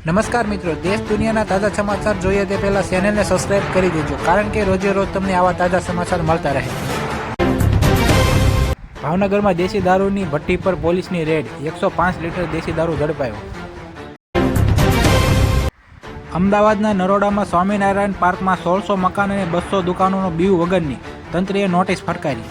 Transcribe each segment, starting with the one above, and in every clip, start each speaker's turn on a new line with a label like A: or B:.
A: નમસ્કાર મિત્રો, દેશ દુનિયાના તાજા સમાચાર જોઈએ તે પહેલા ચેનલને સબસ્ક્રાઇબ કરી દેજો, કારણ કે રોજે રોજ તમને આવા તાજા સમાચાર મળતા રહે। ભાવનગરમાં દેશી દારૂની ભઠ્ઠી પર પોલીસની રેડ, 105 લીટર દેશી દારૂ ઝડપાયો। અમદાવાદના નરોડામાં સ્વામિનારાયણ પાર્કમાં 1600 મકાન અને 200 દુકાનોનો બીવ વગરની તંત્રએ નોટિસ ફટકારી।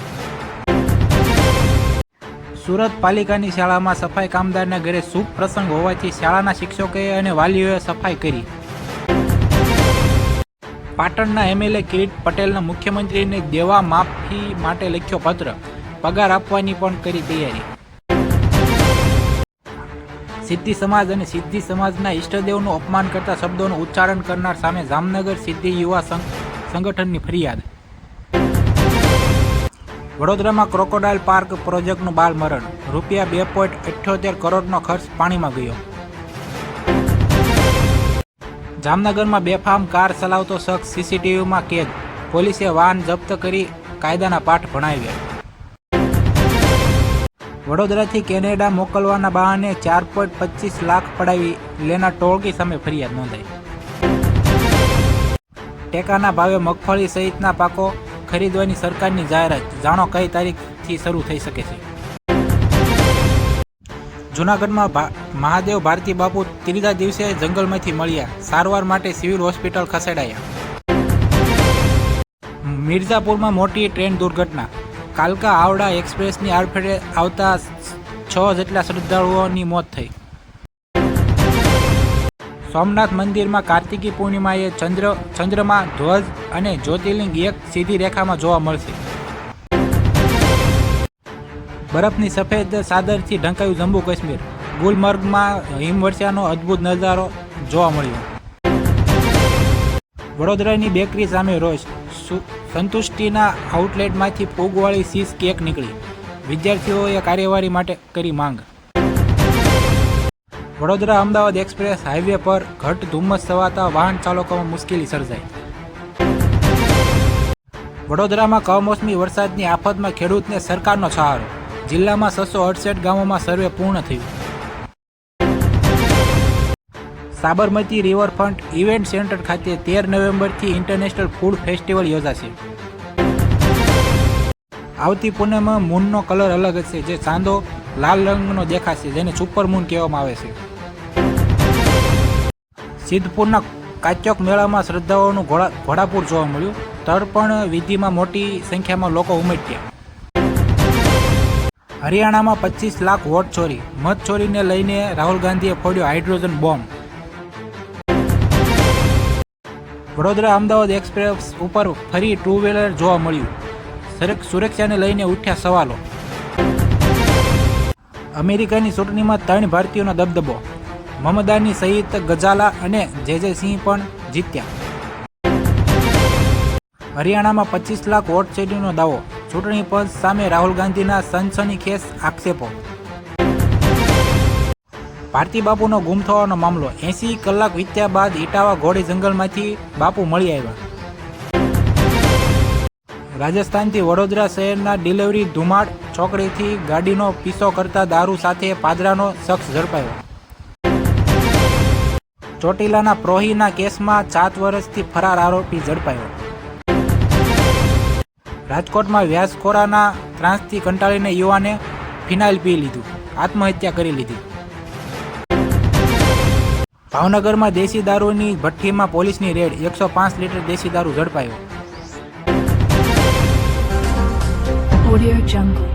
A: સુરત પાલિકાની શાળામાં સફાઈ કામદારના ઘરે શુભ પ્રસંગ હોવાથી શાળાના શિક્ષકોએ અને વાલીઓએ સફાઈ કરી। પાટણના એમએલએ કિરીટ પટેલના મુખ્યમંત્રીને દેવા માફી માટે લખ્યો પત્ર, પગાર આપવાની પણ કરી તૈયારી। સિદ્ધિ સમાજ અને સિદ્ધિ સમાજના ઈષ્ટદેવનું અપમાન કરતા શબ્દોનું ઉચ્ચારણ કરનાર સામે જામનગર સિદ્ધિ યુવા સંગઠનની ફરિયાદ। વડોદરામાં ક્રોકોડાઇલ પાર્ક પ્રોજેક્ટનું બાલ મરણ, રૂપિયા 2.78 કરોડનો ખર્ચ પાણીમાં ગયો। જામનગરમાં બેફામ કાર ચલાવતો શખ્સ સીસીટીવીમાં કેદ, પોલીસે વાહન જપ્ત કરી કાયદાના પાઠ ભણાવ્યા। વડોદરાથી કેનેડા મોકલવાના બહાને 4.25 લાખ પડાવી લેનાર ટોળકી સામે ફરિયાદ નોંધાઈ। ટેકાના ભાવે મગફળી સહિતના પાકો ખરીદવાની સરકારની જાહેરાત, જાણો કઈ તારીખથી શરૂ થઈ શકે છે। જૂનાગઢમાં મહાદેવ ભારતી બાપુ ત્રીજા દિવસે જંગલમાંથી મળ્યા, સારવાર માટે સિવિલ હોસ્પિટલ ખસેડાયા। મિર્ઝાપુરમાં મોટી ટ્રેન દુર્ઘટના, કાલકા આવડા એક્સપ્રેસની આડફેટે આવતા 6 જેટલા શ્રદ્ધાળુઓની મોત થઈ। સોમનાથ મંદિરમાં કાર્તિકી પૂર્ણિમાએ ચંદ્રમાં ધ્વજ અને જ્યોતિર્લિંગ એક સીધી રેખામાં જોવા મળશે। બરફની સફેદ ચાદરથી ઢંકાયું જમ્મુ કાશ્મીર, ગુલમર્ગમાં હિમવર્ષાનો અદ્ભુત નજારો જોવા મળ્યો। વડોદરાની બેકરી સામે રોષ, સંતુષ્ટિના આઉટલેટમાંથી ફૂગવાળી ચીઝ કેક નીકળી, વિદ્યાર્થીઓએ કાર્યવાહી માટે કરી માંગ। વડોદરા અમદાવાદ એક્સપ્રેસ હાઈવે પર ઘટ ધુમ્મસ છવાતા વાહન ચાલકોમાં મુશ્કેલી સર્જાઈ। વડોદરામાં કમોસમી વરસાદની આફતમાં ખેડૂતને સરકારનો સહારો, જિલ્લામાં 668 ગામોમાં સર્વે પૂર્ણ થયું। સાબરમતી રિવરફ્રન્ટ ઇવેન્ટ સેન્ટર ખાતે 13 નવેમ્બરથી ઇન્ટરનેશનલ ફૂડ ફેસ્ટિવલ યોજાશે। આવતી પૂનમમાં મૂનનો કલર અલગ હશે, જે ચાંદો લાલ રંગનો દેખાશે, જેને સુપર મૂન કહેવામાં આવે છે। સિદ્ધપુરના કાચોક મેળામાં શ્રદ્ધાળુઓનું ઘોડાપૂર જોવા મળ્યું, તર્પણ વિધિમાં મોટી સંખ્યામાં લોકો ઉમટ્યા। હરિયાણામાં 25 લાખ વોટ ચોરી, મત ચોરીને લઈને રાહુલ ગાંધીએ ફોડ્યો hydrogen bomb. Vadodara Ahmedabad express ઉપર ફરી ટુ વ્હીલર જોવા મળ્યું, સુરક્ષાને લઈને ઉઠ્યા સવાલો। અમેરિકાની ચૂંટણીમાં 3 ભારતીયોનો દબદબો, મમદાની સહિત ગજાલા અને જે સિંહ પણ જીત્યા। હરિયાણામાં 25 લાખ વોટ ચોરીનો દાવો, ચૂંટણી પંચ સામે રાહુલ ગાંધીના સનસનીખેજ આક્ષેપો। ભારતી બાપુનો ગુમ થવાનો મામલો, 80 કલાક વીત્યા બાદ ઇટાવા ઘોડી જંગલમાંથી બાપુ મળી આવ્યા। રાજસ્થાનથી વડોદરા શહેરના ડિલિવરી ધુમાડ ચોકડીથી ગાડીનો પીછો કરતા દારૂ સાથે પાદરાનો શખ્સ ઝડપાયો। ચોટીલાના પ્રોહીના કેસમાં 7 વર્ષથી ફરાર આરોપી ઝડપાયો। રાજકોટમાં વ્યાસખોરાના ત્રાસથી કંટાળીને યુવાને ફિનાઇલ પી લીધું, આત્મહત્યા કરી લીધી। ભાવનગરમાં દેશી દારૂની ભઠ્ઠીમાં પોલીસની રેડ, 105 લીટર દેશી દારૂ ઝડપાયો।
B: Audio Jungle।